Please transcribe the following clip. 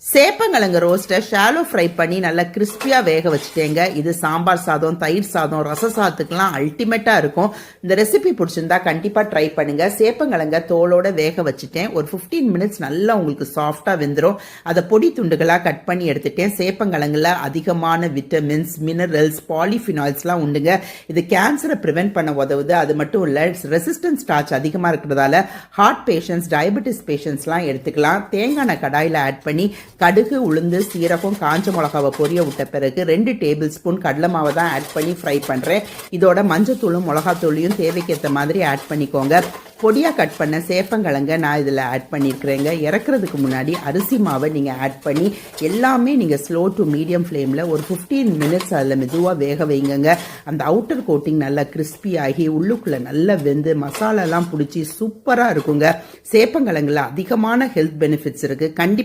சேப்பங்கிழங்கு ரோஸ்ட்டை shallow fry பண்ணி நல்லா கிறிஸ்பியாக வேக வச்சுட்டேங்க. இது சாம்பார் சாதம், தயிர் சாதம், ரச சாதத்துக்கெல்லாம் அல்டிமேட்டாக இருக்கும். இந்த ரெசிபி பிடிச்சிருந்தா கண்டிப்பாக ட்ரை பண்ணுங்க. சேப்பங்கிழங்க தோலோட வேக வச்சுட்டேன். ஒரு 15 மினிட்ஸ் நல்லா உங்களுக்கு சாஃப்டாக வெந்துடும். அதை பொடி துண்டுகளாக கட் பண்ணி எடுத்துட்டேன். சேப்பங்கிழங்குல அதிகமான விட்டமின்ஸ், மினரல்ஸ், பாலிஃபினால்ஸ்லாம் உண்டுங்க. இது கேன்சரை ப்ரிவென்ட் பண்ண உதவுது. அது மட்டும் இல்லை, ரெசிஸ்டன்ஸ் ஸ்டார்ச் அதிகமாக இருக்கிறதால ஹார்ட் பேஷண்ட்ஸ், டயபெட்டிஸ் பேஷண்ட்ஸ்லாம் எடுத்துக்கலாம். தேங்காய் கடாயில் ஆட் பண்ணி கடுகு, உளுந்து, சீரகம், காஞ்ச மிளகாவை பொரிய விட்ட பிறகு 2 டேபிள் ஸ்பூன் கடலை மாவை தான் ஆட் பண்ணி ஃப்ரை பண்ணுறேன். இதோட மஞ்சத்தூளும் மிளகாத்தூளையும் தேவைக்கேற்ற மாதிரி ஆட் பண்ணிக்கோங்க. பொடியாக கட் பண்ண சேப்பங்கிழங்க நான் இதில் ஆட் பண்ணியிருக்கிறேங்க. இறக்குறதுக்கு முன்னாடி அரிசி மாவை நீங்கள் ஆட் பண்ணி எல்லாமே நீங்கள் ஸ்லோ டு மீடியம் ஃப்ளேமில் ஒரு 15 மினிட்ஸ் அதில் மெதுவாக வேக வைங்க. அந்த அவுட்டர் கோட்டிங் நல்லா கிறிஸ்பி ஆகி உள்ளுக்குள்ளே நல்லா வெந்து மசாலாலாம் பிடிச்சி சூப்பராக இருக்குங்க. சேப்பங்கிழங்குல அதிகமான ஹெல்த் பெனிஃபிட்ஸ் இருக்குது. கண்டிப்பாக